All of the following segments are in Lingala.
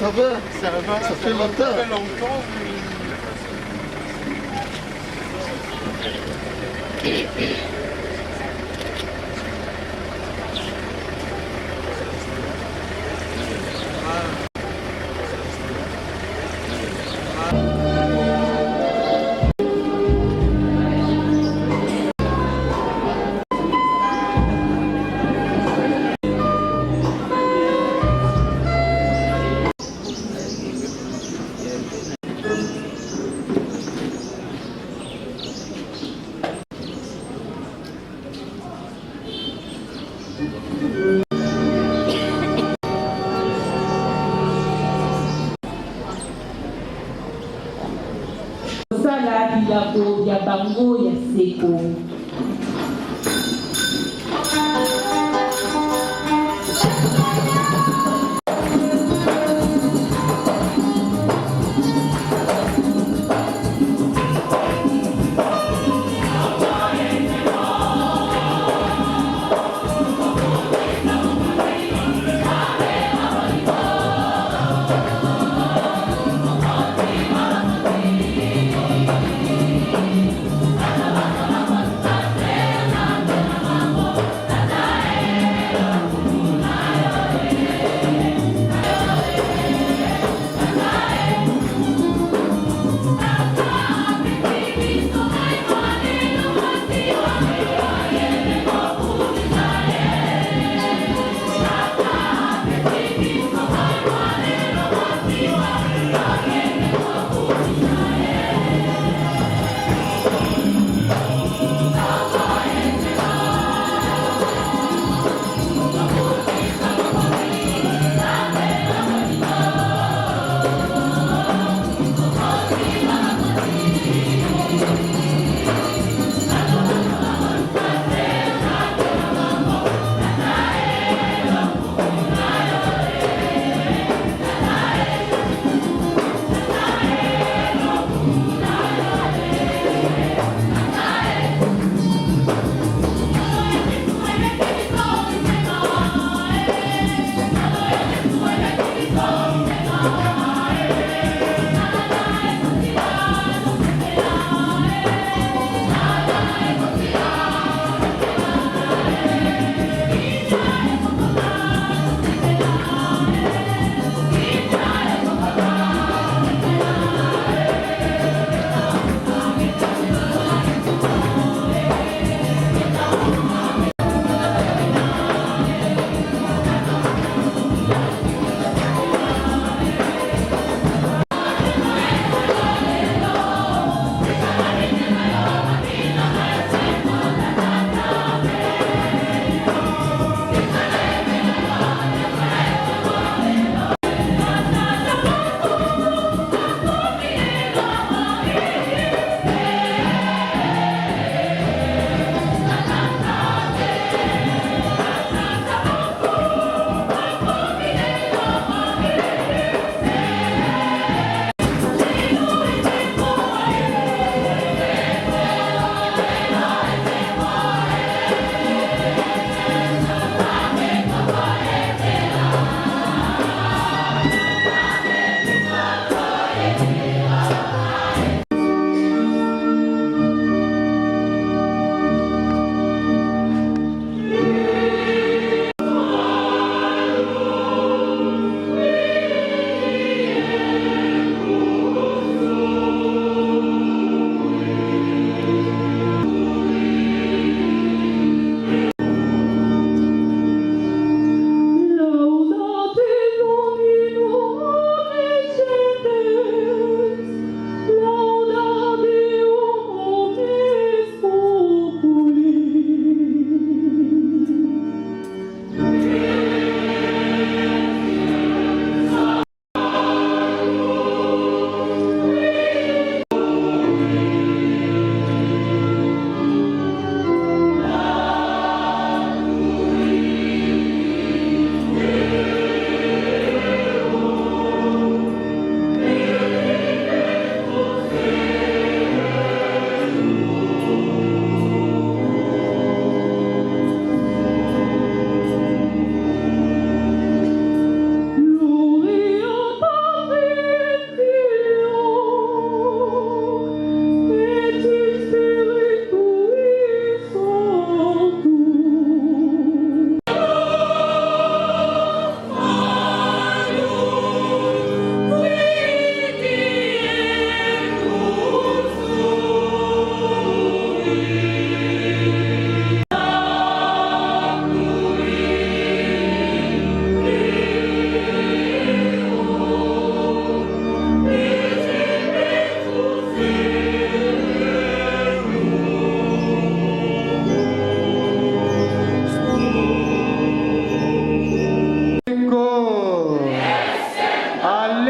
Ça va, ça fait longtemps. Ça fait longtemps. Sala bilabo ya bango ya seko.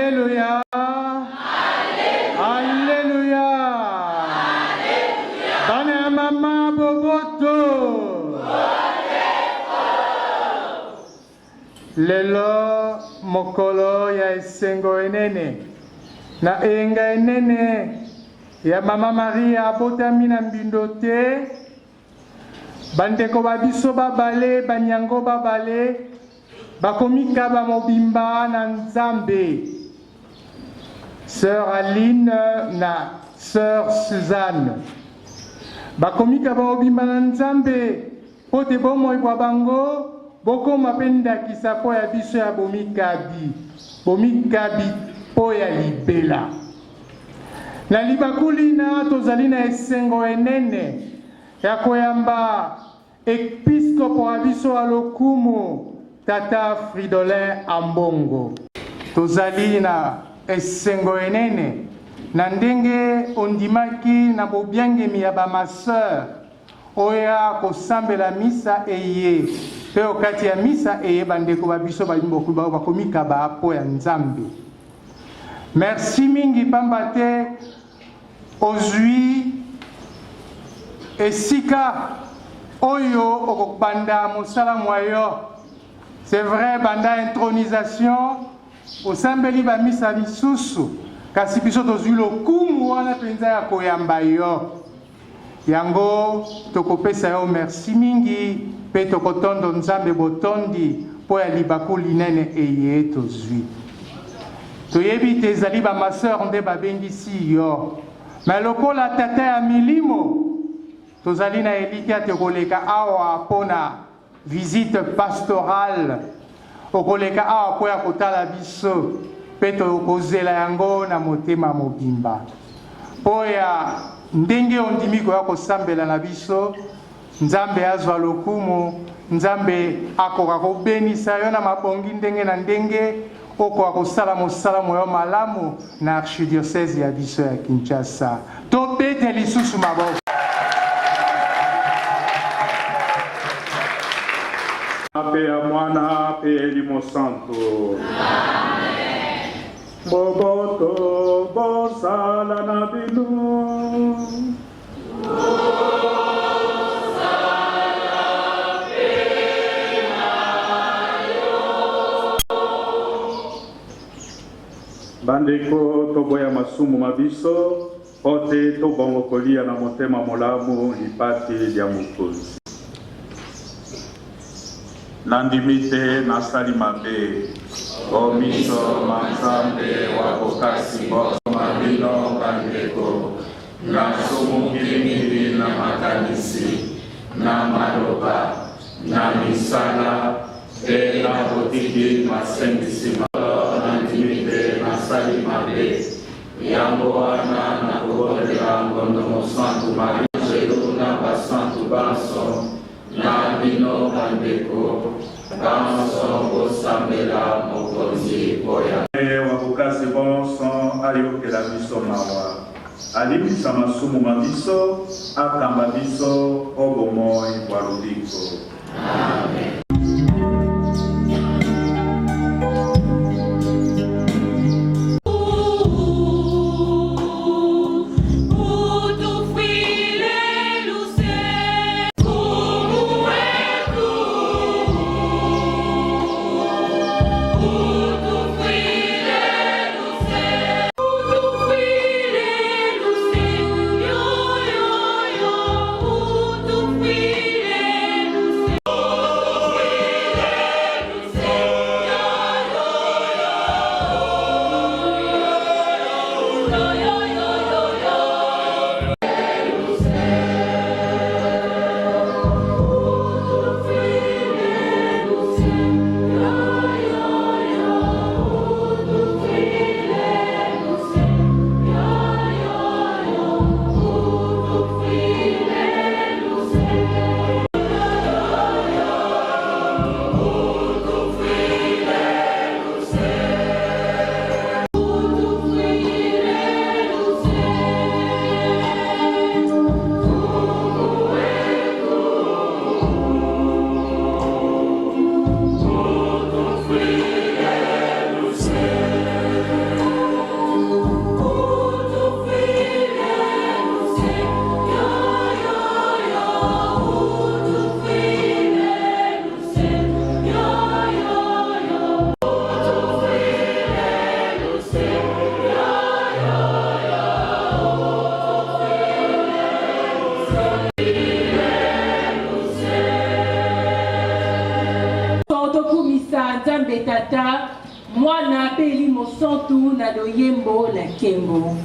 Alléluia. Alléluia. Bana mama boboto. Lelo mokolo ya esengo enene. Na enga enene ya mama Maria abotami na mbindo te. Bandeko babiso babale, banyango babale. Bakomika ba mobimba na Nzambe. Sœur Aline na Sœur Suzanne. Bakomika ba mobimba na Nzambe. Pote bomo ibwa bango. Boko mapenda kisapo ya biso ya bomikabi. Bomikabi po ya libela. Na libakuli na tozali na esengo enene. Ya koyamba episkopo wa biso wa lokumu. Tata Fridolin Ambongo. Tozali na esengo enene. Na ndenge ondimaki na bobiangemi ya bamaseur. Oya kosambela misa eye. Pe okati ya misa eye bandeko babiso balimboku bakomika baapo ya Nzambe. Merci mingi pambate ozwi esika oyo okokbanda mosala mwayo. C'est vrai, banda intronisation, au sambeli ba misa misusu, kasi biso tozwi lokumu wana penza ya koyamba yo. Yango tokopesa yo merci mingi, pe tokotondo Nzambe botondi po ya libakuli nene eye tozwi. Toyebi te ezali ba maseur nde babengisi yo. Mais lokola tata ya milimo, tozali na elite ya tekoleka awa pona visite pastorale okoleka awa po ya kotala biso pe tokozela yango na motema mobimba po ya ndenge ondimi koya kosambela na biso. Nzambe azwa lokumu, Nzambe akoka kobenisa yo na mabongi ndenge na ndenge okoka kosala mosala moyo malamu na archidiocese ya biso ya Kinshasa. Tobete lisusu maboko. Ape ya mwana ape elimo santo. Amen. Boboto bosala na bino. Bandeko toboya masumu mabiso ote tobongo kolia na motema molamu lipati lya Mokonzi. Nandimite nasali mabe omiso manzambe wabokasi boso mabino bandeko na sumu kilimili na makanisi na maloba na misala e na botiki masengisi nandimite nasali mabe yango wana na kobondela ngondo mosantu marijelu na basantu banso na bino bandeko banso kosambela Mokonzi poya wabokasi bonso ayokela biso mawa alibisa masumu mabiso akamba biso obomoi bwa lobiko. Amen. tata mwana pe elimo santu na loyembo na nkembo.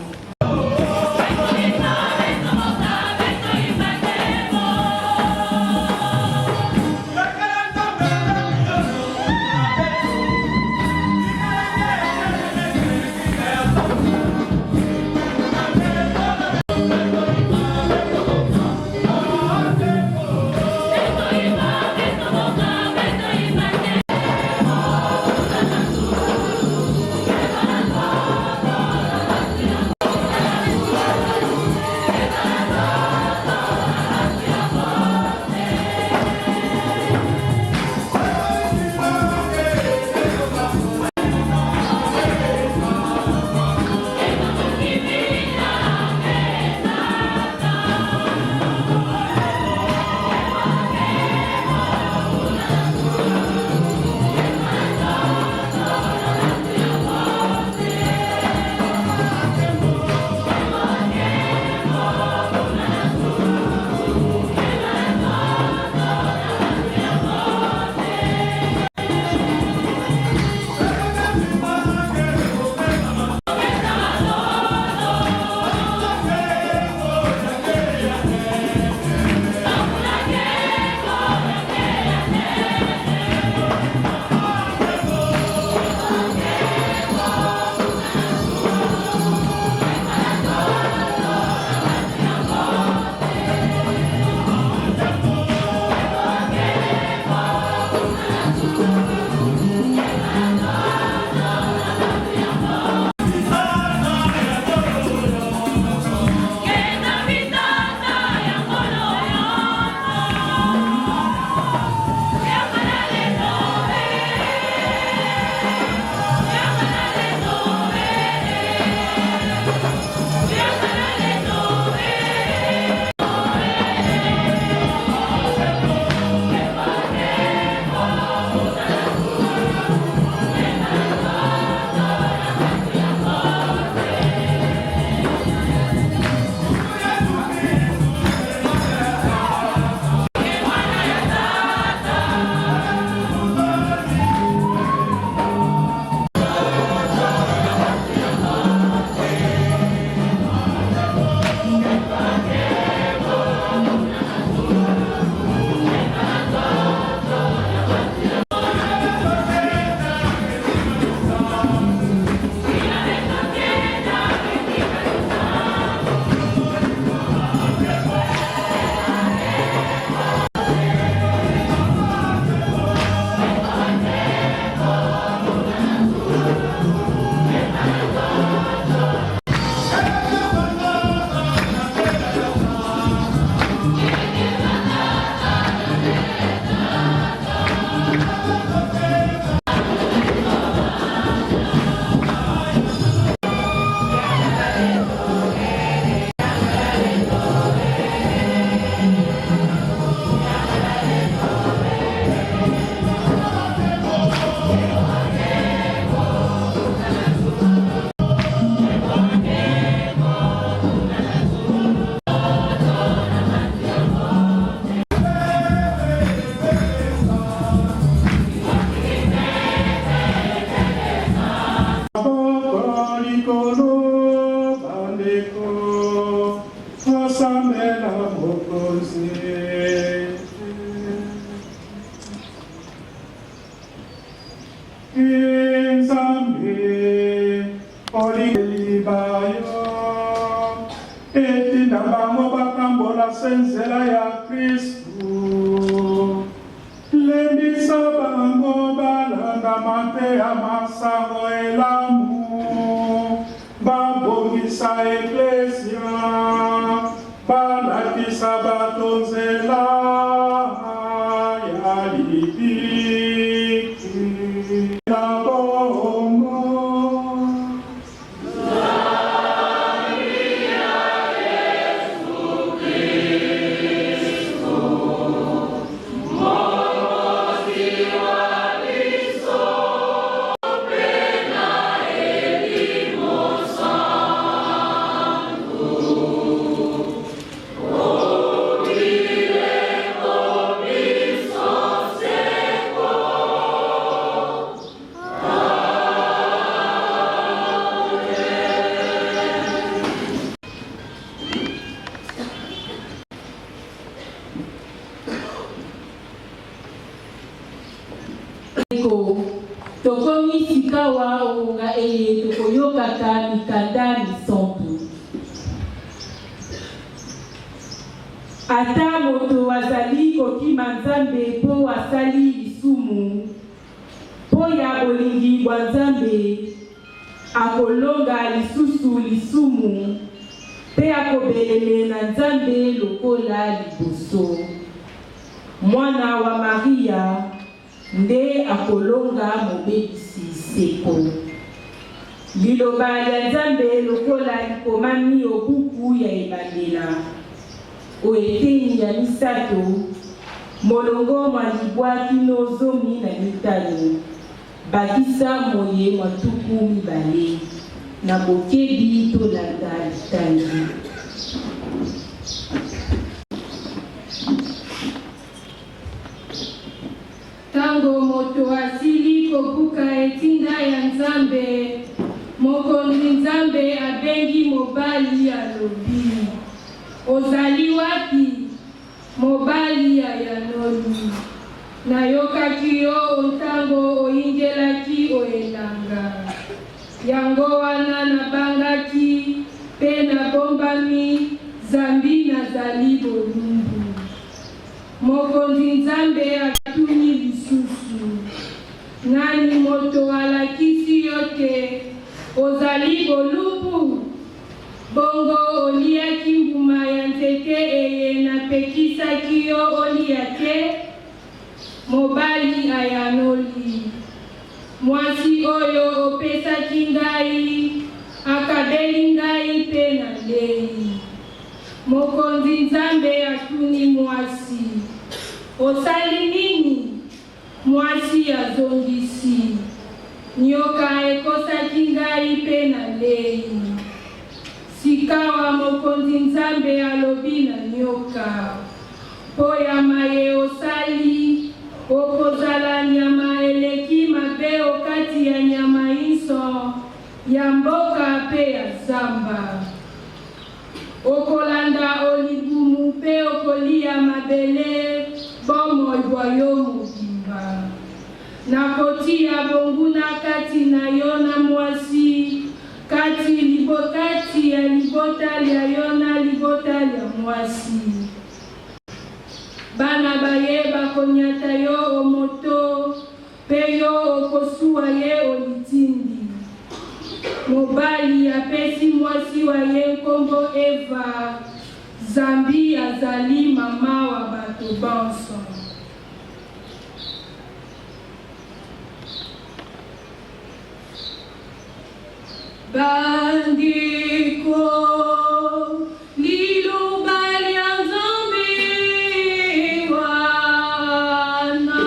Senzela ya Kristu lendisa bango balanda mate ya masango elamu babongisa eklesia balakisa bato nzela ya libiki na bongo. Yeah. bayokaka mikanda misantu. Ata moto azali kokima Nzambe po asali lisumu, po ya bolingi bwa Nzambe akolonga lisusu lisumu, pe akobelele na Nzambe lokola liboso. Mwana wa Maria nde akolonga mobebisi seko. Liloba ya Nzambe lokola likomami obuku ya ebandela. Oeteni ya misato, molongo malibwa kino zomi na mitano, bakisa moye matuku mibale, na bokebi tolanda litangi. Tango moto asili kobuka etinda ya Nzambe, mokonzi Nzambe abengi mobali alobi. Ozali wapi mobali ya yanoli, nayokaki yo ntango oyingelaki oyelanga. Yango wana nabangaki pe nabombami, zambi nazali bolumbu. Mokonzi Nzambe atuni lisusu, nani moto alakisi yote ozali bolumbu? Bongo oliaki mbuma ya nzete eye napekisaki yo oliake, mobali ayanoli. Mwasi oyo opesaki ngai, akabeli ngai pe na lei. Mokonzi Nzambe atuni mwasi, osali nini? Mwasi azongisi, nyoka ekosaki ngai pe na lei. Sikawa mokonzi Nzambe alobi na nyoka, po ya maye osali, okozala nyama eleki mabe okati ya nyama inso, ya mboka pe ya zamba. Okolanda olibumu pe okolia mabele, bomo ibwayo mobimba. Nakotia bonguna kati na yo na mwasi, kati ya libota lya yona libota lya mwasi. Bana baye bakonyata yo omoto, pe yo okosuwa ye olitindi. Mobali apesi mwasi wa ye nkombo Eva, zambi azali mama wa bato banso. Bandiko liloba lya Nzambe wana,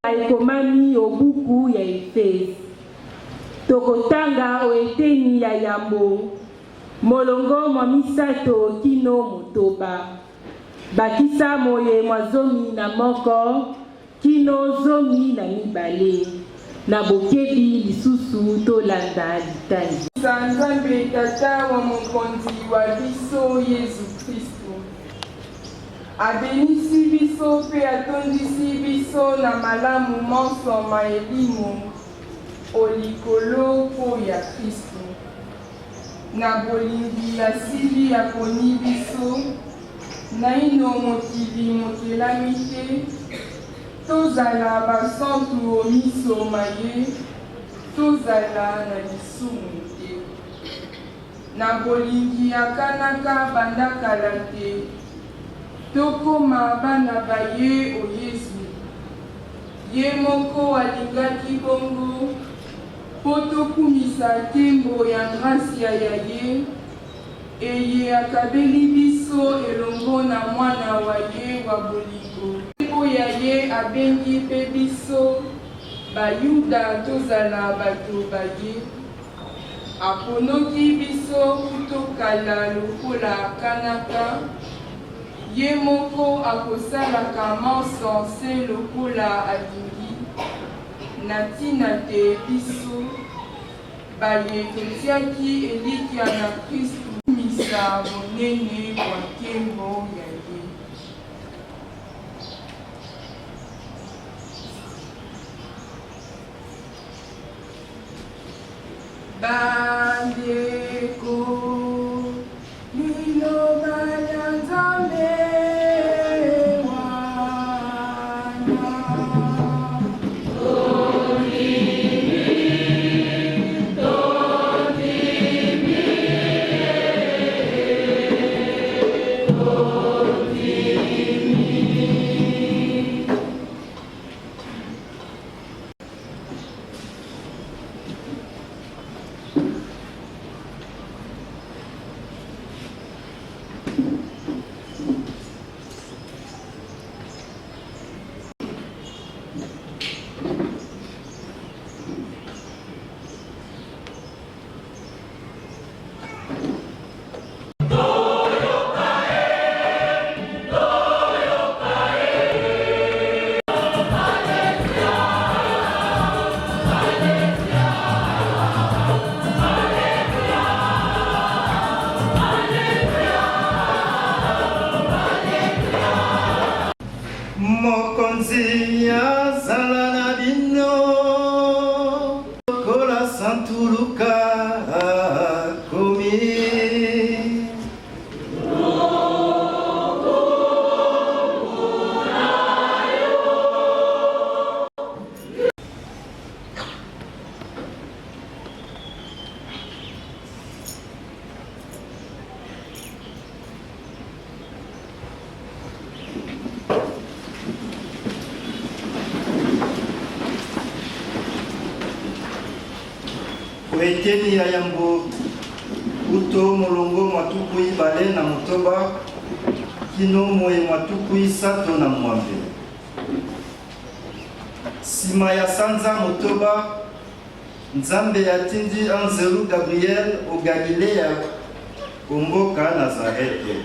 ekomami obuku ya Efese. Tokotanga oeteni ya yambo molongo mwa misato kino motoba. Bakisa moye mwa zomi na moko kino zomi na mibale. Na bokebi lisusu tolanda litani. Nzambe tata wa mokonzi wa biso Yesu Kristo. Abenisi biso pe atondisi biso na malamu monso maelimu olikolo po ya Kristo. Na bolingi asili akoni biso na ino mokili mokelami te tozala basantu o miso maye tozala na lisumu te. Na bolingi akanaka bandakala te tokoma bana baye o Yesu. Ye moko alingaki bongo po tokumisa tembo ya gracia ya ye eye akabeli biso elongo na mwana wa ye wa bolingo. Tembo ya ye abengi pe biso bayuda tozala bato baye. Aponoki biso kutokala lokola akanaka. Ye moko akosalaka monso se lokola alingi. Na tina te biso baye totiaki elikya na Kristu misa monene wa nkembo ya ye. Bandeko liloba ya Nzambe Mokonzi azala na bino kola santuluka komi. Eteni ya yambo uto molongo matuku ibale na motoba kino moye matuku isato na mwambe. Sima ya sanza motoba Nzambe atindi anzelu Gabriel o Galilea omboka Nazarete.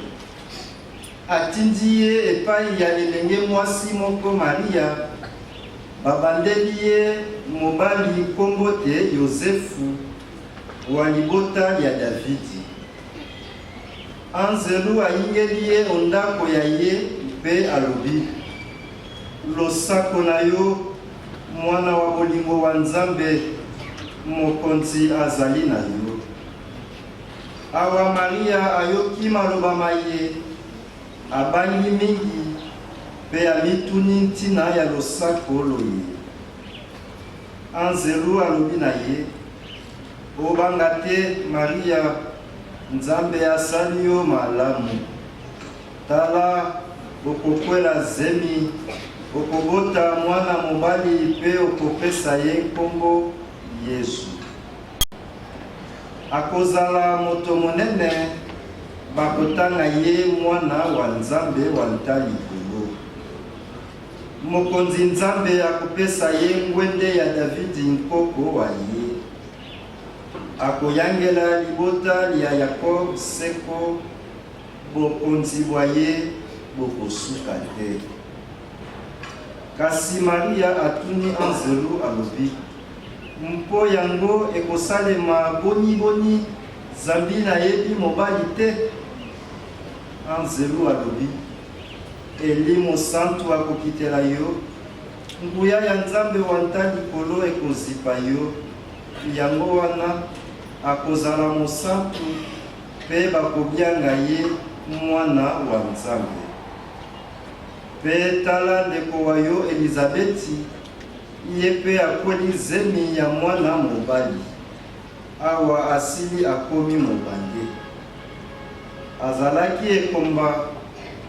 Atindi ye epai ya elenge mwasi moko Maria babandeli ye mobali kombo te Yosefu wa libota ya Davidi. Anzelu ayingeli ye ondako ya ye mpe alobi losako na yo mwana wa bolingo wa Nzambe mokonzi azali na yo. Awa Maria ayoki maloba maye abangi mingi mpe amituni ntina ya losako loye. Anzelu alobi na ye obanga te Maria, Nzambe asali yo malamu. Tala okokwela zemi okobota mwana mobali pe okopesa ye nkombo Yesu. Akozala moto monene bakotanga ye mwana wa Nzambe wa ntali likolo. mokonzi nzambe akopesa ye ngwende ya Davidi nkoko wa ye. Akoyangela libota lya Yakob seko bokonzi bwa ye bokosuka te. Kasi Maria atuni anzelu alobi, mpo yango ekosalema boni zambi na yebi mobali te. Anzelu alobi, Elimo santu akokitela yo, nguya ya nzambe wanta likolo ekozipa yo, yango wana akozala mosantu pe bakobianga ye mwana wa nzambe. Pe tala ndeko wa yo Elizabeti, ye pe akweli zemi ya mwana mobali, awa asili akomi mobange. Azalaki ekomba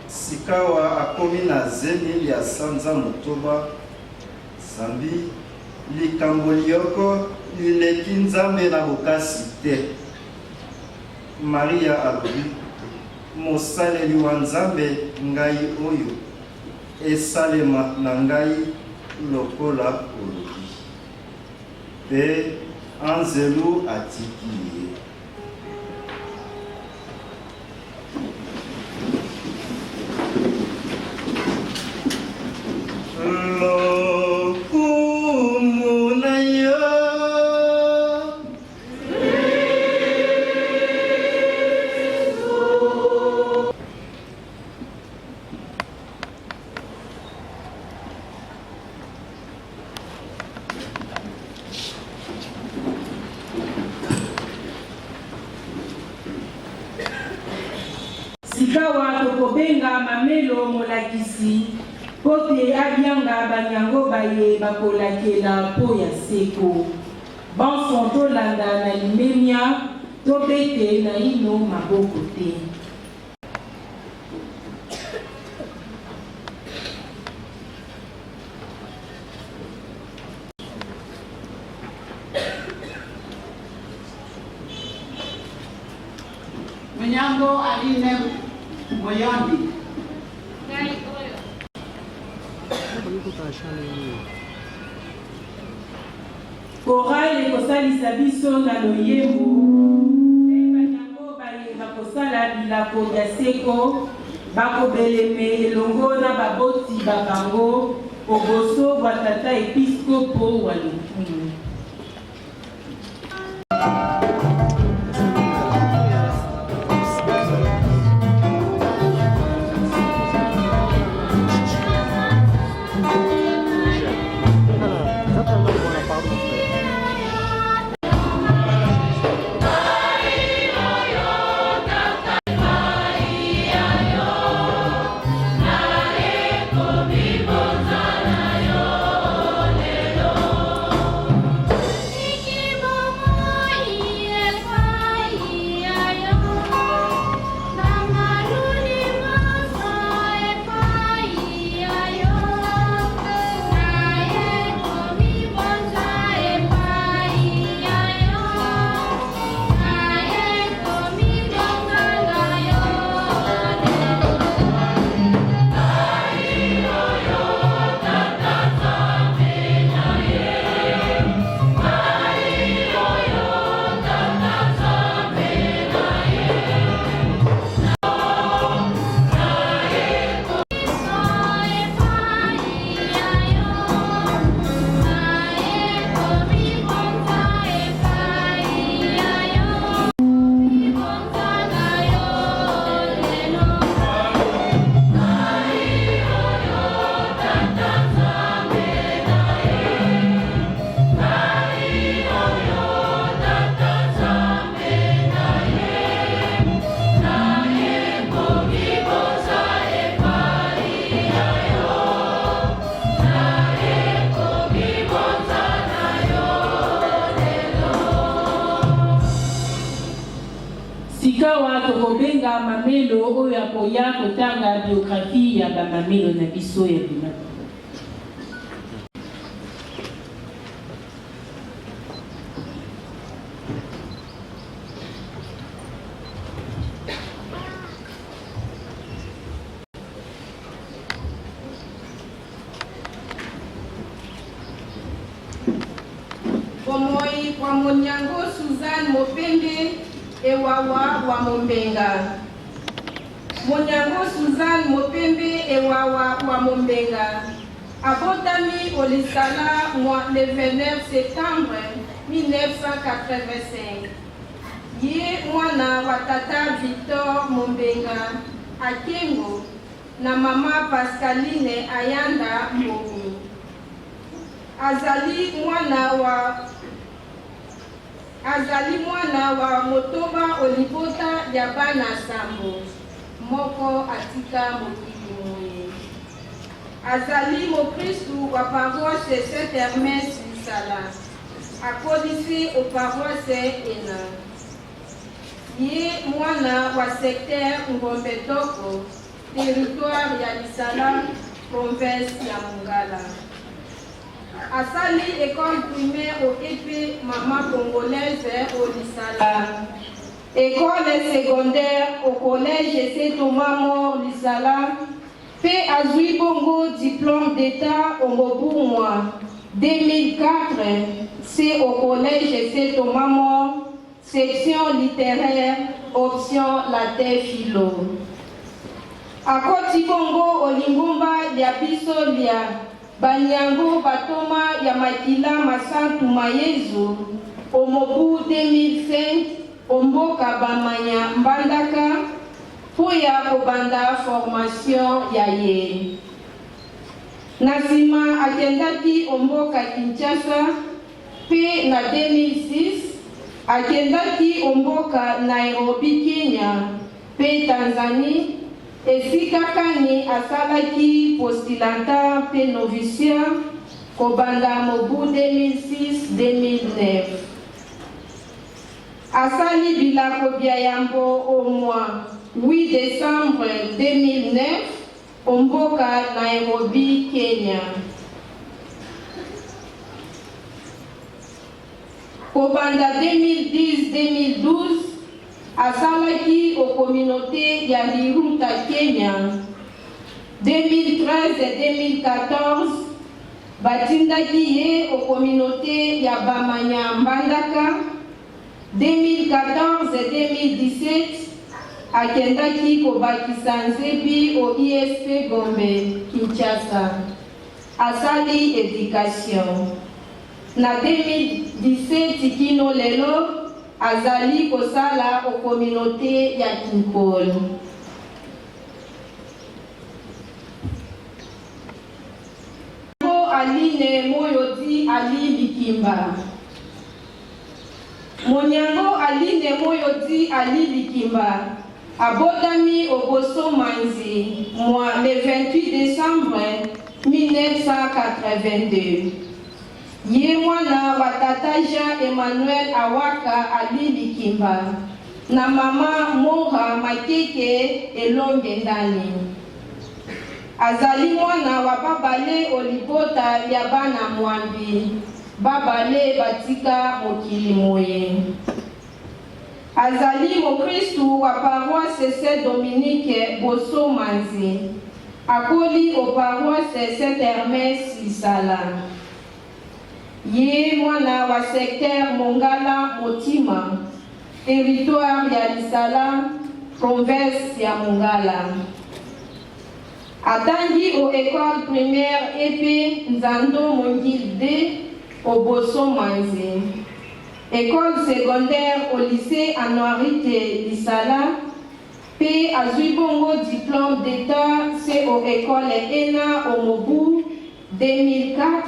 sikawa akomi na zemi ya sanza motoba, zambi likambo lioko lileki nzambe na bokasi te. Maria alobi, mosaleli wa nzambe ngai oyo, esalema na ngai lokola olobi. Pe anzelu atiki ye. Lokumu na yo, sikawa tokobenga mamelo molakisi pote abianga banyango baye bakolakela po ya seko. Banson tolanda na limemia tobete na ino maboko te. Munyango aline moyandi. Koral ekosalisa biso na loyembo pe banyango baye bakosala bilako ya seko bakobeleme elongo na baboti babango oboso bwa tata episkopo wa lokumu. sikawa tokobenga mamelo oyo akoya kotanga biographie ya bamamelo na biso ya biloko. bomoi wa Monyango Suzanne Mopembe Ewawa wa Mombenga. Monyango Suzanne Mopembe Ewawa wa Mombenga. Abotami Olisala le 29 septembre 1985. Ye mwana wa tata Victor Mombenga Akengo na mama Pascaline Ayanda Momi. Azali mwana wa Motoba Olibota Yabana Sambo moko atika mokili moye. Azali Mokristu wa paroisse Saint-Hermès Lisala akodisi au paroisse Ena. Ye mwana wa secteur Ngombetoko territoire ya Lisala province ya Mongala. Asali école primaire au EP Maman Congolaise au Lisala. École secondaire au collège C. Thomas More Lisala. Fait Azui Bongo diplôme d'état au Moboumwa. 2004, c'est au collège C. Thomas More, section littéraire, option latin philo. À Koti Bongo au Lingomba Liabiso Lia. Banyango Batoma Yamakila Masantu Mayezu au Mobu 2005 Omboka Bamanya Mbandaka Poya Kobanda formation Yaye Nasima Akendaki Omboka Kinshasa P na 2006 Akendaki Omboka Nairobi Kenya P Tanzanie Esika Kani asalaki postulanta pe novicia Kobanda Mobu 2006-2009. Asali Bilako Biayambo au mois 8 décembre 2009, Omboka Nairobi, Kenya. Kobanda 2010-2012, Asalaki aux communautés Yaliruta Kenya. 2013 et 2014, Batindaki aux communautés Yabamanya Mbandaka. 2014 et 2017, Akendaki Kobakisanzebi au ISP Gombe, Kinshasa. Asali Éducation. Na 2017, Kino Lelo, Azali Kosala aux communautés ya Kinkol. Aline Moyodi Ali Likimba. Monyango Aline Moyodi Ali Likimba. Abotami Oboso Manzi, moi le 28 décembre 1982. Ye mwana wa tata Jean Emmanuel Awaka Ali Likimba na mama Moha Makeke Elonge Ndani. Azali mwana wa babale Olibota ya bana Mwambi, babale batika mokili moye. Azali Mokristu wa paroisse Saint-Dominique Boso Manzi, akoli au paroisse Saint-Hermès Lisala. Ye mwana wa secteur Mongala Motima, territoire ya Lisala, province ya Mongala. Atangi au école primaire EP Nzando Mongil D au Boso Manzi. École secondaire au lycée Anuarite Lisala. P Azuibongo diplôme d'état, c'est au école ENA au Mobu 2004.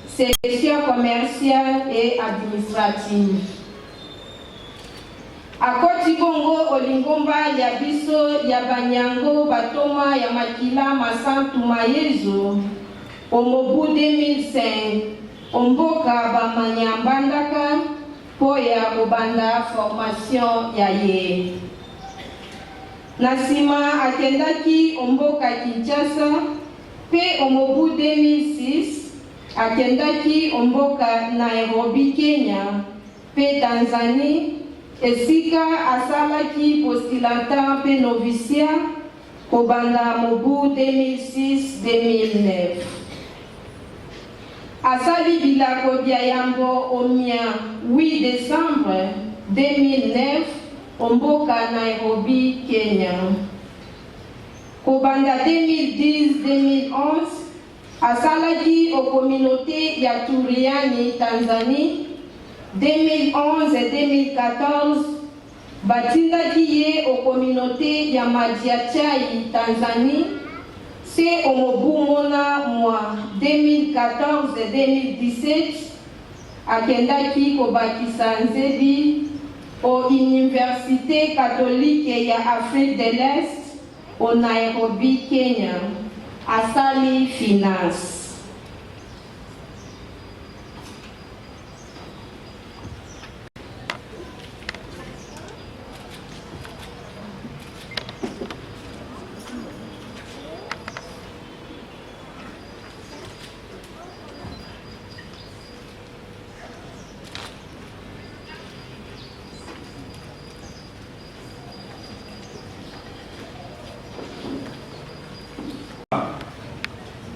Section commerciale et administrative. À Koti Bongo, Olingomba, Yabiso, Yabanyango, Batoma, Yamakila, Masantu Mayezo, au Mobu 2005, Omboka, Bamanya Mbandaka, Poya, Obanda, formation Yaye. Nasima, Akendaki, Omboka, Kinshasa, P. Omobu 2006, Akendaki Omboka Nairobi, Kenya, P. Tanzanie, Esika Asalaki postulanta P. Novicia, Kobanda Mobu 2006-2009. Asali bilako bia yambo omia 8 décembre 2009 omboka Nairobi, Kenya. Kobanda 2010-2011 asalaki aux communautés ya Turiani, Tanzanie. 2011 et 2014 batindaki ye aux communautés ya Madiachai, Tanzanie. C'est au Mobumona mois 2014 et 2017 akendaki kobakisa nzebi au Université catholique ya Afrique de l'Est au Nairobi, Kenya. Asali finance.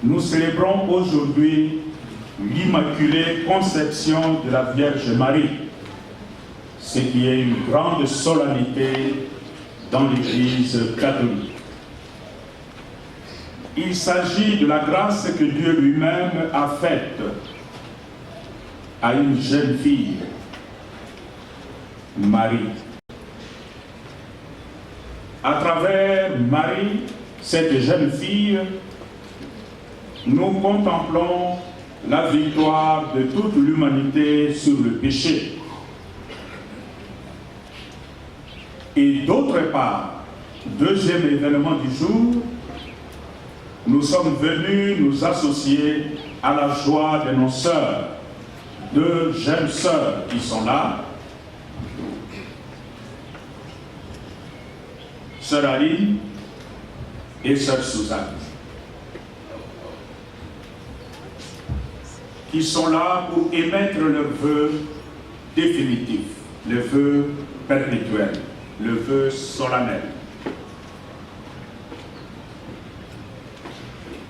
Nous célébrons aujourd'hui l'Immaculée Conception de la Vierge Marie, ce qui est une grande solennité dans l'Église catholique. Il s'agit de la grâce que Dieu lui-même a faite à une jeune fille, Marie. À travers Marie, cette jeune fille, nous contemplons la victoire de toute l'humanité sur le péché. Et d'autre part, deuxième événement du jour, nous sommes venus nous associer à la joie de nos sœurs, deux jeunes sœurs qui sont là, sœur Aline et sœur Suzanne, qui sont là pour émettre le vœu définitif, le vœu perpétuel, le vœu solennel.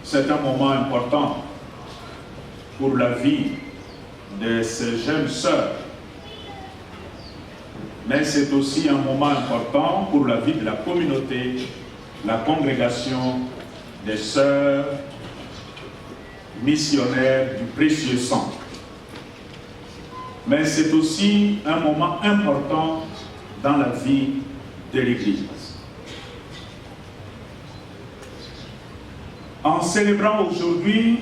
C'est un moment important pour la vie de ces jeunes sœurs, mais c'est aussi un moment important pour la vie de la communauté, la congrégation des sœurs missionnaires du précieux sang. Mais c'est aussi un moment important dans la vie de l'Église. En célébrant aujourd'hui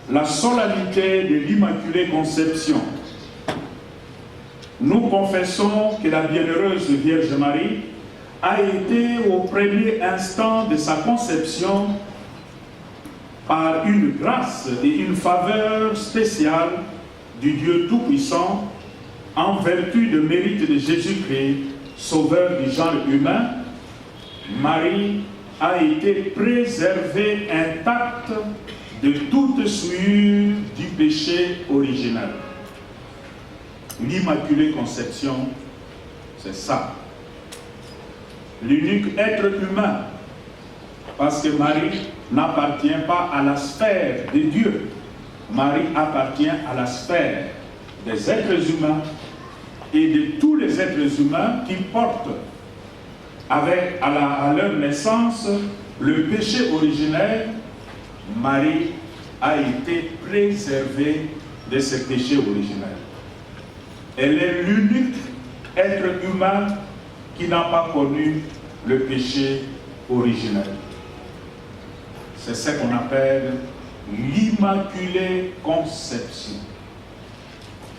la solennité de l'Immaculée Conception, nous confessons que la bienheureuse Vierge Marie a été au premier instant de sa conception par une grâce et une faveur spéciale du Dieu Tout-Puissant en vertu de mérite de Jésus-Christ, sauveur du genre humain. Marie a été préservée intacte de toute souillure du péché originel. L'Immaculée Conception, c'est ça. L'unique être humain, parce que Marie n'appartient pas à la sphère de Dieu. Marie appartient à la sphère des êtres humains et de tous les êtres humains qui portent avec à leur naissance le péché originel. Marie a été préservée de ce péché originel. Elle est l'unique être humain qui n'a pas connu le péché originel. C'est ce qu'on appelle l'Immaculée Conception.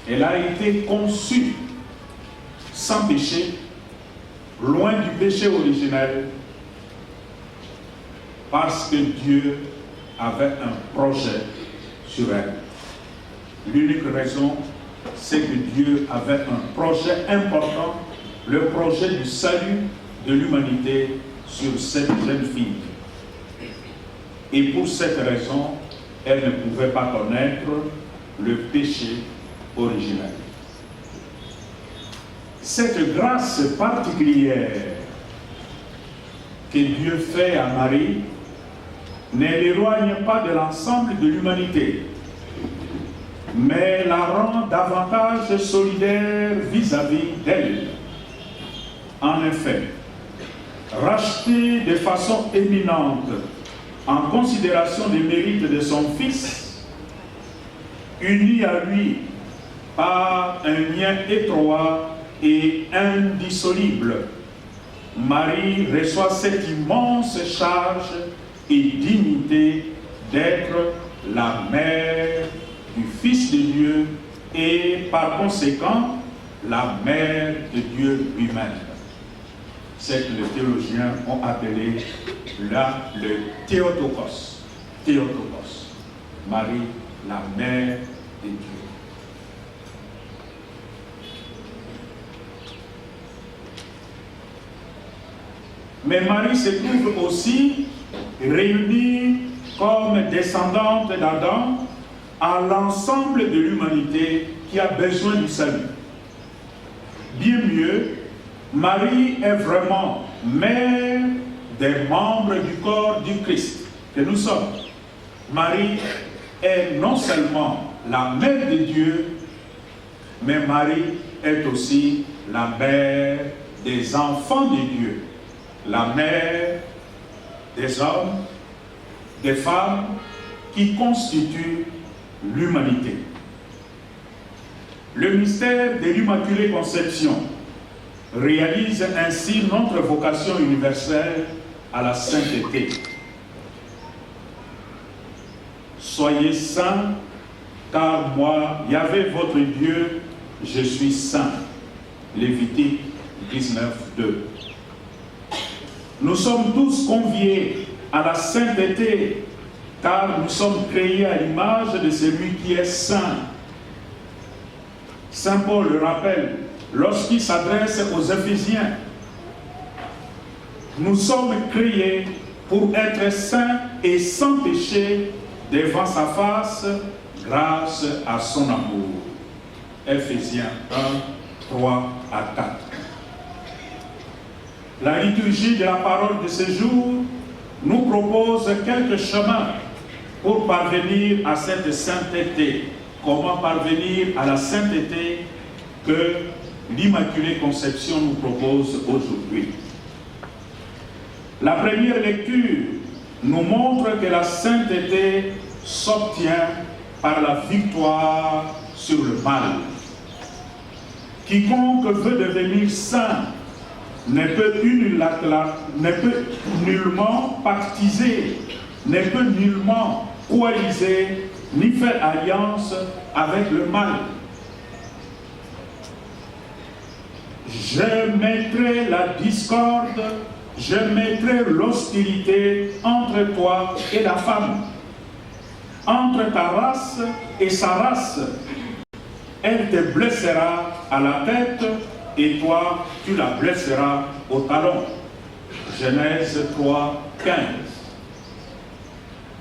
Elle a été conçue sans péché, loin du péché originel, parce que Dieu avait un projet sur elle. L'unique raison, c'est que Dieu avait un projet important, le projet du salut de l'humanité sur cette jeune fille. Et pour cette raison, elle ne pouvait pas connaître le péché originel. Cette grâce particulière que Dieu fait à Marie ne l'éloigne pas de l'ensemble de l'humanité. mais la rend davantage solidaire vis-à-vis d'elle. En effet, rachetée de façon éminente en considération des mérites de son Fils, unie à lui par un lien étroit et indissoluble, Marie reçoit cette immense charge et dignité d'être la mère du Fils de Dieu et par conséquent la mère de Dieu lui-même. C'est que les théologiens ont appelé là le Théotokos. Théotokos. Marie, la mère de Dieu. Mais Marie se trouve aussi réunie comme descendante d'Adam à l'ensemble de l'humanité qui a besoin du salut. Bien mieux, Marie est vraiment mère des membres du corps du Christ que nous sommes. Marie est non seulement la mère de Dieu, mais Marie est aussi la mère des enfants de Dieu, la mère des hommes, des femmes qui constituent l'humanité. Le mystère de l'Immaculée Conception réalise ainsi notre vocation universelle à la sainteté. Soyez saints, car moi, Yahvé votre Dieu, je suis saint. Lévitique 19:2. Nous sommes tous conviés à la sainteté, car nous sommes créés à l'image de celui qui est saint. Saint Paul le rappelle lorsqu'il s'adresse aux Éphésiens. Nous sommes créés pour être saints et sans péché devant sa face grâce à son amour. Éphésiens 1, 3 à 4. La liturgie de la parole de ce jour nous propose quelques chemins pour parvenir à cette sainteté. Comment parvenir à la sainteté que l'Immaculée Conception nous propose aujourd'hui? La première lecture nous montre que la sainteté s'obtient par la victoire sur le mal. Quiconque veut devenir saint ne peut nullement pactiser, ne peut nullement coaliser, ni faire alliance avec le mal. Je mettrai la discorde, je mettrai l'hostilité entre toi et la femme, entre ta race et sa race. Elle te blessera à la tête et toi, tu la blesseras au talon. Genèse 3, 15.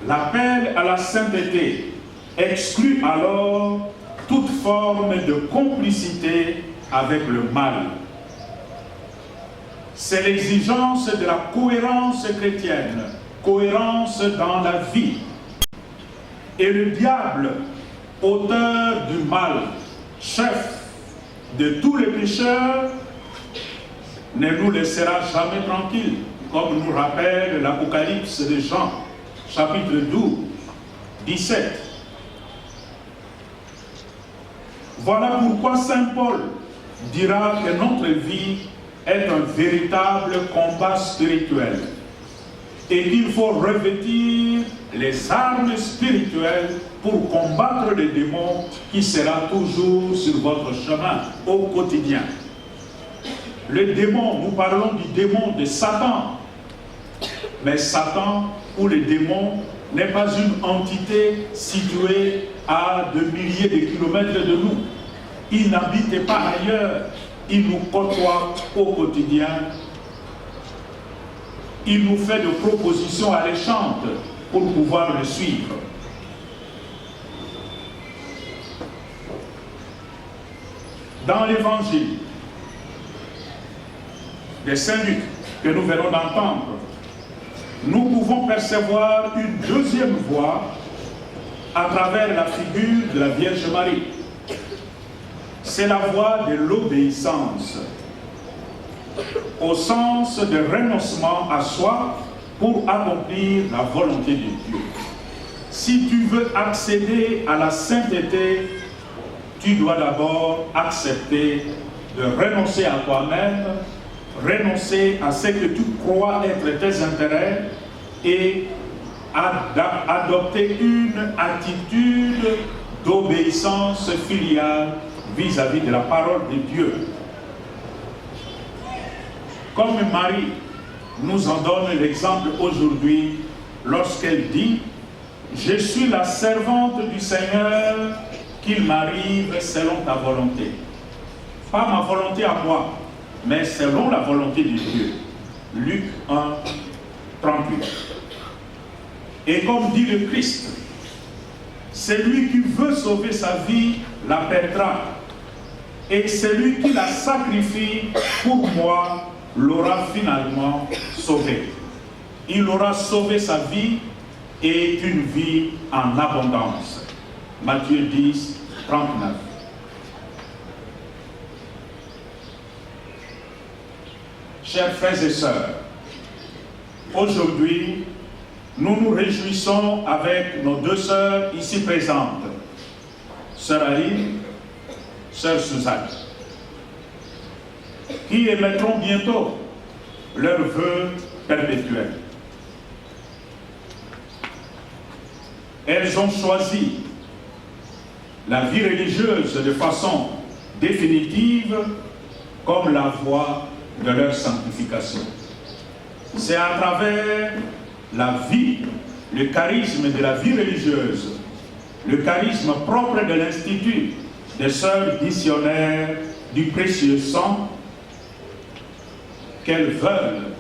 L'appel à la sainteté exclut alors toute forme de complicité avec le mal. C'est l'exigence de la cohérence chrétienne, cohérence dans la vie. Et le diable, auteur du mal, chef de tous les pécheurs, ne nous laissera jamais tranquilles, comme nous rappelle l'Apocalypse de Jean, chapitre 12, 17. Voilà pourquoi Saint Paul dira que notre vie est un véritable combat spirituel et qu'il faut revêtir les armes spirituelles pour combattre les démons qui sera toujours sur votre chemin au quotidien. Le démon, nous parlons du démon de Satan, mais Satan ou le démon n'est pas une entité située à de milliers de kilomètres de nous. Il n'habite pas ailleurs, il nous côtoie au quotidien. Il nous fait de propositions alléchantes pour pouvoir le suivre. Dans l'évangile de Saint Luc, que nous venons d'entendre, nous pouvons percevoir une deuxième voie à travers la figure de la Vierge Marie. C'est la voie de l'obéissance, au sens de renoncement à soi pour accomplir la volonté de Dieu. Si tu veux accéder à la sainteté, tu dois d'abord accepter de renoncer à toi-même, renoncer à ce que tu crois être tes intérêts et adopter une attitude d'obéissance filiale vis-à-vis de la parole de Dieu. Comme Marie nous en donne l'exemple aujourd'hui lorsqu'elle dit « Je suis la servante du Seigneur, qu'il m'arrive selon ta volonté. » Pas ma volonté à moi, mais selon la volonté de Dieu. Luc 1, 38. Et comme dit le Christ, celui qui veut sauver sa vie la perdra. Et celui qui la sacrifie pour moi l'aura finalement sauvé. Il aura sauvé sa vie et une vie en abondance. Matthieu 10, 39. Chers frères et sœurs, aujourd'hui, nous nous réjouissons avec nos deux sœurs ici présentes, sœur Aline, sœur Suzanne, qui émettront bientôt leurs vœux perpétuels. Elles ont choisi la vie religieuse de façon définitive comme la voie de leur sanctification. C'est à travers la vie, le charisme de la vie religieuse, le charisme propre de l'Institut des sœurs missionnaires du précieux sang, qu'elles veulent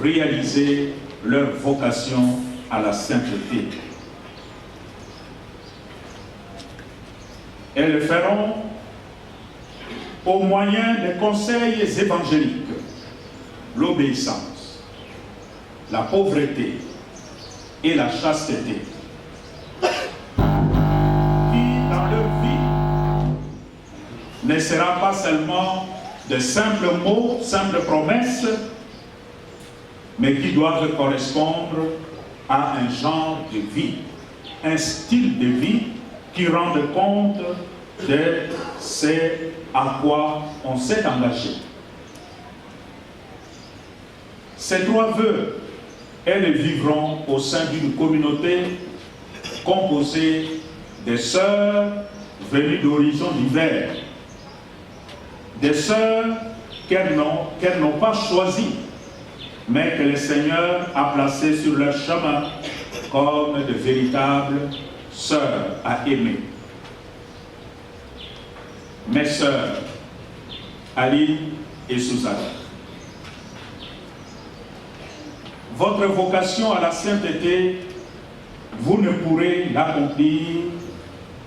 réaliser leur vocation à la sainteté. Elles le feront au moyen des conseils évangéliques, l'obéissance, la pauvreté et la chasteté, qui dans leur vie ne sera pas seulement de simples mots, simples promesses, mais qui doivent correspondre à un genre de vie, un style de vie qui rende compte de ce à quoi on s'est engagé. Ces trois vœux, elles vivront au sein d'une communauté composée des sœurs venues d'horizons divers, des sœurs qu'elles n'ont pas choisies, mais que le Seigneur a placées sur leur chemin comme de véritables sœurs à aimer. Mes sœurs, Aline et Suzanne, votre vocation à la sainteté, vous ne pourrez l'accomplir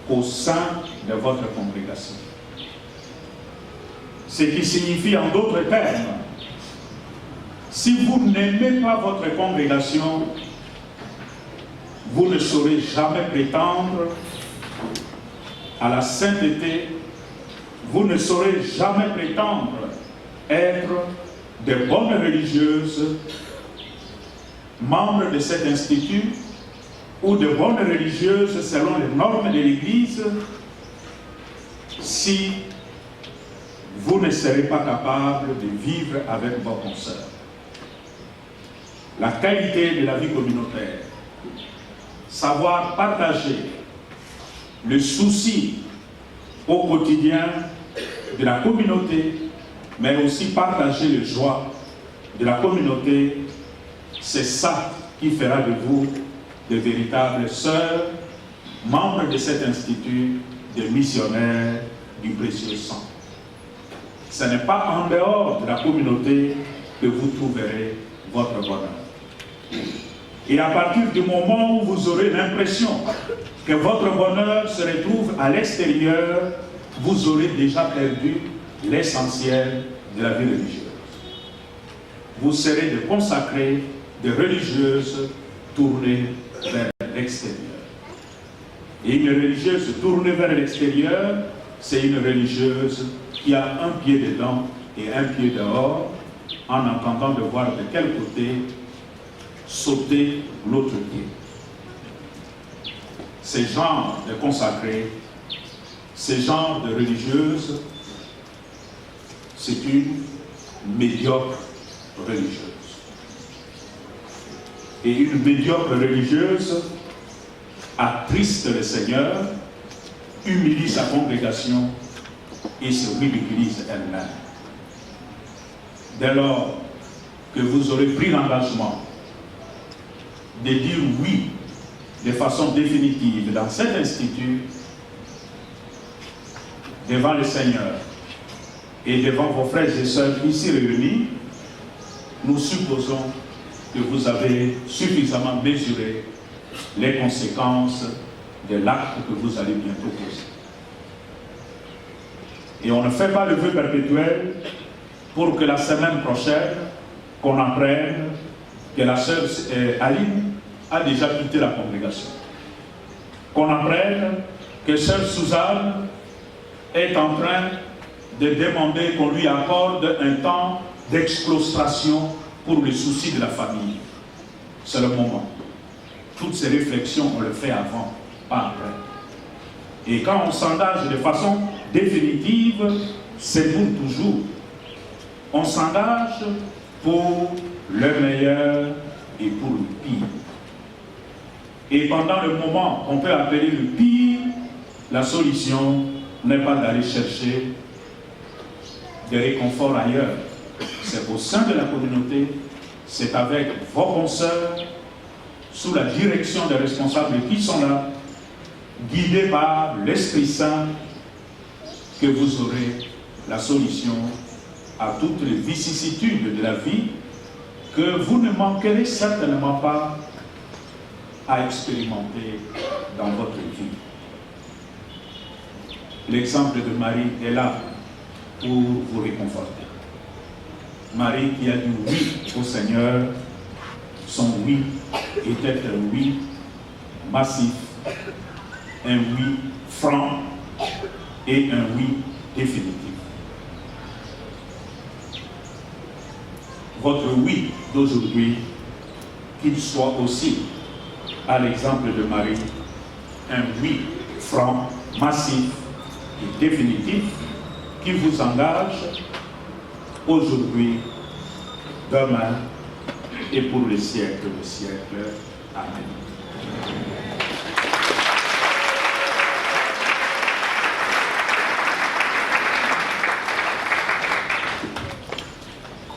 qu'au sein de votre congrégation. Ce qui signifie en d'autres termes, si vous n'aimez pas votre congrégation, vous ne saurez jamais prétendre à la sainteté, vous ne saurez jamais prétendre être de bonnes religieuses, membres de cet institut, ou de bonnes religieuses selon les normes de l'Église, si vous ne serez pas capable de vivre avec vos consoeurs. La qualité de la vie communautaire, savoir partager le souci au quotidien de la communauté, mais aussi partager les joies de la communauté, c'est ça qui fera de vous de véritables sœurs, membres de cet institut de missionnaires du précieux sang. Ce n'est pas en dehors de la communauté que vous trouverez votre bonheur. Et à partir du moment où vous aurez l'impression que votre bonheur se retrouve à l'extérieur, vous aurez déjà perdu l'essentiel de la vie religieuse. Vous serez de consacrés, de religieuses tournées vers l'extérieur. Et une religieuse tournée vers l'extérieur, c'est une religieuse qui a un pied dedans et un pied dehors, en attendant de voir de quel côté sauter l'autre pied. Ces genres de consacrés, ces genres de religieuses, c'est une médiocre religieuse. Et une médiocre religieuse attriste le Seigneur, humilie sa congrégation et se ridiculise elle-même. Dès lors que vous aurez pris l'engagement de dire oui de façon définitive dans cet institut, devant le Seigneur et devant vos frères et sœurs ici réunis, nous supposons que vous avez suffisamment mesuré les conséquences de l'acte que vous allez bientôt poser. Et on ne fait pas le vœu perpétuel pour que la semaine prochaine, qu'on apprenne que la sœur Aline a déjà quitté la congrégation. Qu'on apprenne que sœur Suzanne est en train de demander qu'on lui accorde un temps d'exclustration pour les soucis de la famille. C'est le moment. Toutes ces réflexions, on le fait avant, pas après. Et quand on s'engage de façon définitive, c'est pour toujours. On s'engage pour le meilleur et pour le pire. Et pendant le moment qu'on peut appeler le pire, la solution n'est pas d'aller chercher des réconforts ailleurs. C'est au sein de la communauté, c'est avec vos consoeurs, sous la direction des responsables qui sont là, guidés par l'Esprit Saint, que vous aurez la solution à toutes les vicissitudes de la vie que vous ne manquerez certainement pas à expérimenter dans votre vie. L'exemple de Marie est là pour vous réconforter. Marie qui a dit oui au Seigneur, son oui était un oui massif, un oui franc et un oui définitif. Votre oui d'aujourd'hui, qu'il soit aussi, à l'exemple de Marie, un oui franc, massif et définitif qui vous engage aujourd'hui, demain et pour les siècles des siècles. Amen.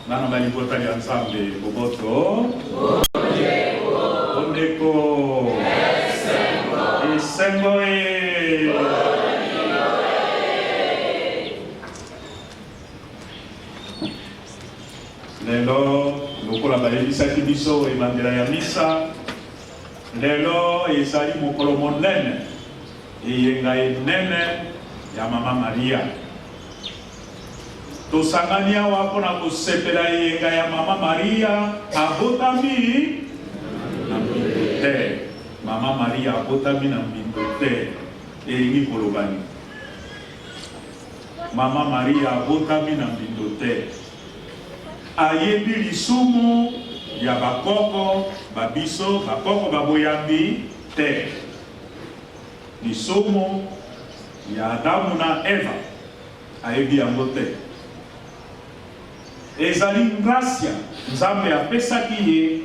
Nana balipota ya nzambe boboto ondeko esengo lelo lokola bayebisaki biso ebandela ya misa lelo ezali mokolo monene eyenga enene ya mama Maria. Tosangani awa mpona kosepela eyenga ya mama Maria abotami na mbindo te. Mama Maria abotami na mbindo te. Elingi kolobani. Mama Maria abotami na mbindo te. Ayebi lisumu ya bakoko babiso bakoko baboyambi te. Lisumu ya Adamu na Eva ayebi yango te. Ezali gracia Nzambe apesaki ye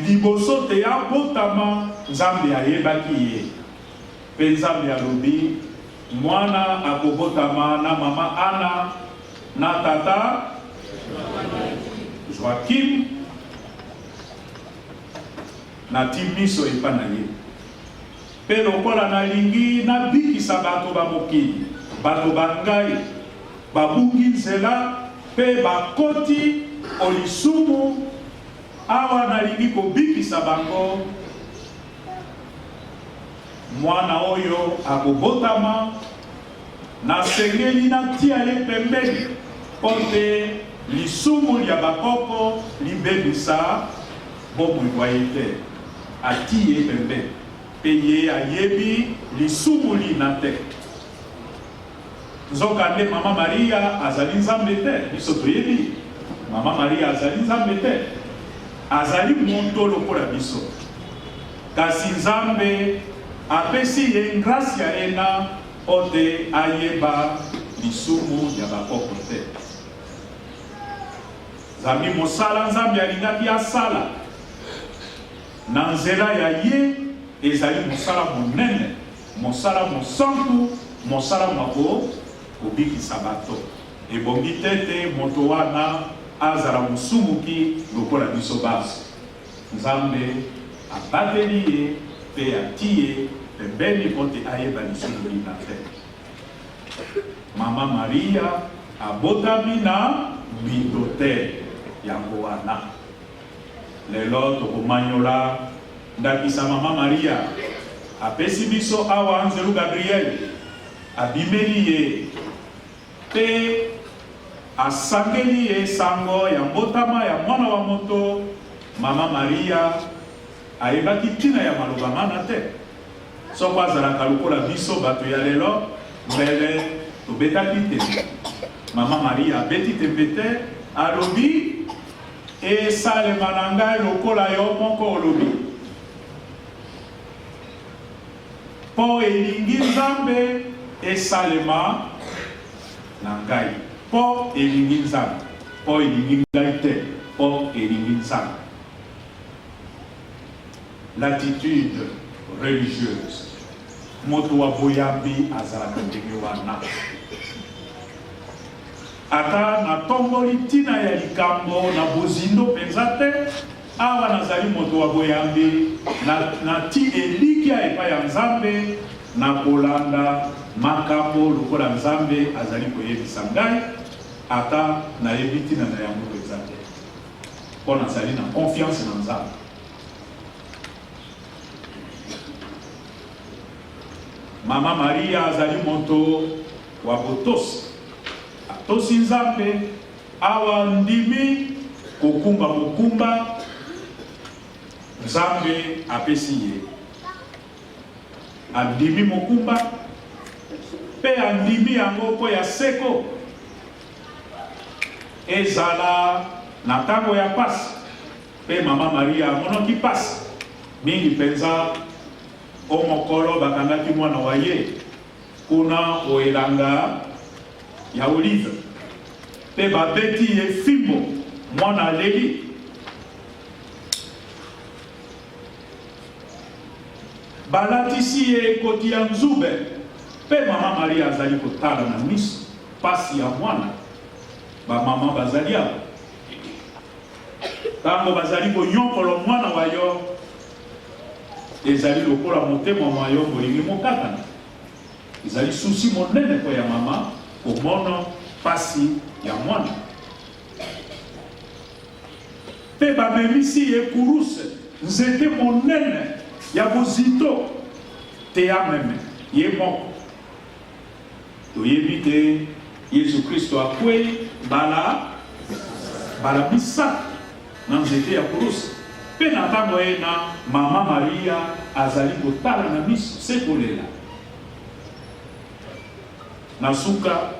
liboso te abotama Nzambe ayebaki ye pe Nzambe alobi mwana akobotama na mama Ana na tata Joachim na timiso epa na ye pe lokola nalingi nabikisa bato ba mokili bato bangai babungi nzela pe bakoti olisumu awa nalingi kobikisa bango mwana oyo akobotama nasengeli natia ye pembeni mpo te lisumu ya bakoko libebisa bomoi bwa ye te atie ye pembeni peye ayebi lisumuli na te. Nzokande Mama Maria azali nzambe te, biso toyebi. Mama Maria azali nzambe te. Azali moto lokola biso. Kasi nzambe apesi ye grâce ya ena ote ayeba lisumu ya bakoko te. Zami mosala nzambe alingaki asala na nzela ya ye ezali mosala monene, mosala mosantu, mosala mako kobikisa bato. Ebongi tete moto wana azala musumuki lokola biso basi. Nzambe abateli ye pe atie pembeni ote ayeba lisumu na te. Mama Maria abotami na mbindo te yango wana. Lelo tokomanyola ndakisa Mama Maria apesi biso awa Anzelu Gabriel abimeli ye pe asangeli ye sango ya mbotama ya mwana wa moto. Mama Maria ayebaki tina ya maloba mana te. Soko azalaka lokola biso bato ya lelo mbele tobetaki te. Mama Maria abeti tembe te alobi esalema na ngai lokola yo moko olobi. Po elingi nzambe esalema na ngai. Po elingi nzambe. Po elingi ngai te. Po elingi nzambe. L'attitude religieuse. Moto wa boyambi azalaka ndenge wana. Ata na tongoli tina ya likambo na bozindo penza te, awa nazali moto wa boyambi na ti elikia epa ya nzambe na kolanda makambo lokola nzambe azali koyebisa ngai, ata na yebi tina na yango penza te. Po nazali na confiance na nzambe. Mama Maria azali moto wa botosi. Tosi nzambe awa ndimi kokumba mokumba nzambe apesi ye. Andimi mokumba pe andimi yango po ya seko ezala na tango ya pasi. Pe Mama Maria amonaki pasi mingi penza omokolo bakangaki mwana wa ye kuna oelanga ya olive pe babeti ye fimbo mwana aleli. Balatisi ye ekoti ya nzube pe Mama Maria azali kotala na miso pasi ya mwana. Bamama bazali awa tango bazali konyokola mwana wa yo ezali lokola motema mwa yo bolingi mokatana. Ezali susi monene po ya mama komona pasi ya mwana. Pe bamemisi ye kuruse nzete monene ya bozito te ya meme ye moko. Toyebi te Yesu Kristo akwei bala misa na nzete ya kuruse. Pe na tango ye na Mama Maria azali kotala na miso sekolela. Na suka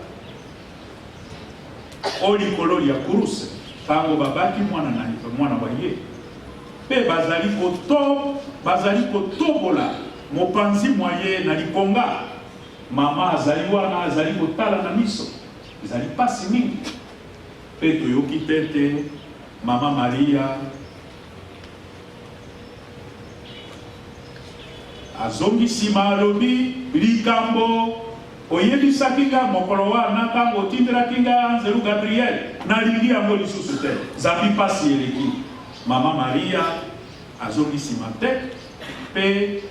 olikolo ya kuruse tango babaki mwana wa ye. Pe bazali kotobola mopanzi mwa ye na likonga. Mama azali wana azali kotala na miso. Ezali pasi mingi. Pe toyoki tete Mama Maria azongi sima alobi likambo oyebisaki nga mokolo wana tango otindelaki nga Anzelu Gabriel nalingi yango lisusu te. Zambi pasi eleki. Mama Maria azongi sima te pe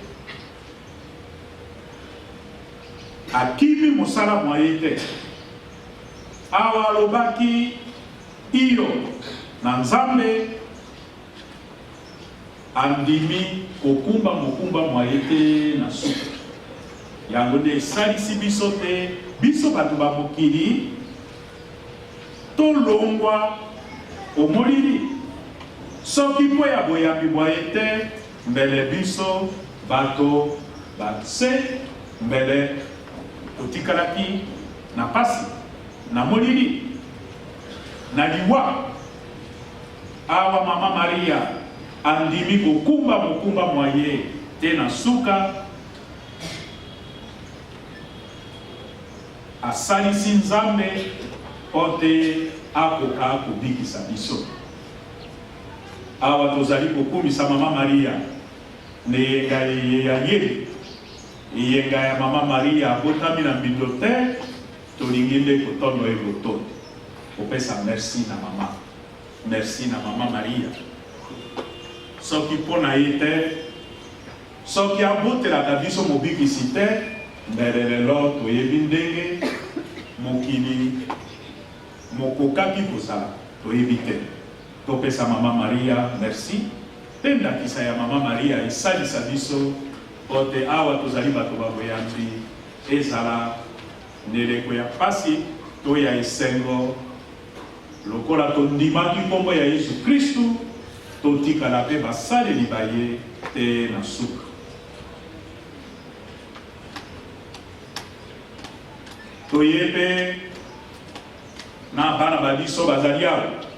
akimi mosala mwa ye te. Awa alobaki iyo na nzambe andimi kokumba mokumba mwa ye te na suka. Yango nde esalisi biso te biso bato ba mokili tolongwa omolili soki mpo ya boyambi bwa ye te mbele biso bato batse mbele totikalaki na pasi na molili na liwa awa mama Maria andimi kokumba mokumba mwaye te na suka asalisi Nzambe ote akoka kobikisa biso. Awa tozali kokumisa mama Maria ne yenga ya ye yenga ya mama Maria abotami na mbindo te tolingi nde kotono eboto kopesa merci na mama, merci na mama Maria soki mpona ye te soki abotelaka biso mobikisi te mbele lelo toyebi ndenge mokili mokokaki kozala toyebi te. Topesa mama Maria merci pe ndakisa ya mama Maria esalisa biso ote awa tozali bato baboyambi ezala neleko ya pasi to ya esengo lokola tondimaki nkombo ya Yesu Kristu totikala pe basaleli baye te na suka. Toyebe na bana babiso bazali awa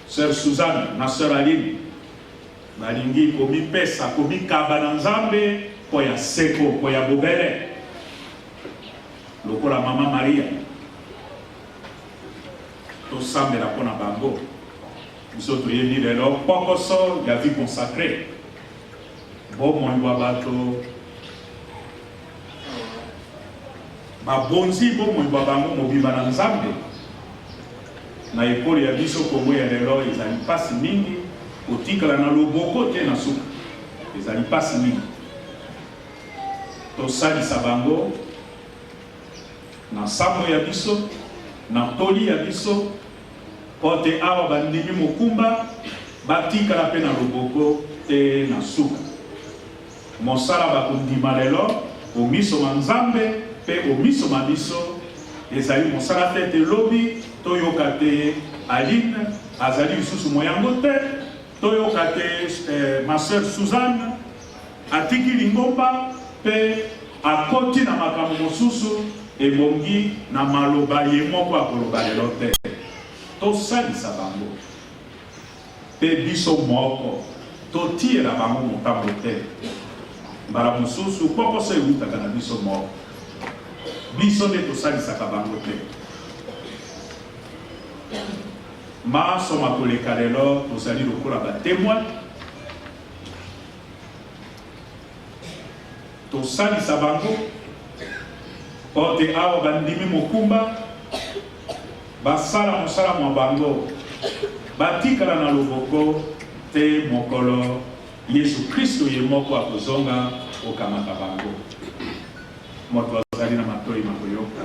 Sœur Suzanne na Sœur Aline balingi komipesa komikaba na Nzambe po ya seko po ya bobele lokola mama Maria tosambela mpona bango biso toyebi lelo pokoso ya vie consacrée bomoi bwa bato babonzi bomoi bwa bango mobimba na Nzambe na ekolo ya biso Kongo ya lelo ezali mpasi mingi kotikala na loboko te na suka ezali mpasi mingi tosalisa bango na sambo ya biso na toli ya biso pote awa bandimi mokumba batikala pe na loboko te na suka mosala bakondima lelo omiso ma Nzambe pe omiso ma biso ezali mosala te te lobi toyoka te Aline azali lisusu moyango te toyoka te ma sœur Suzanne atiki lingomba pe akoti na makambo mosusu ebongi na maloba ye moko akoloba lelo te tosalisa bango pe biso moko totiela bango motambo te mbala mosusu pokoso ewutaka na biso moko biso nde tosalisaka bango te. Masoma koleka lelo tozali lokola batémoin tosalisa bango ote awa bandimi mokumba basala mosala mwa bango batikala na loboko te mokolo Yesu Kristo ye moko akozonga okamata bango. Moto azali na matoi makoyoka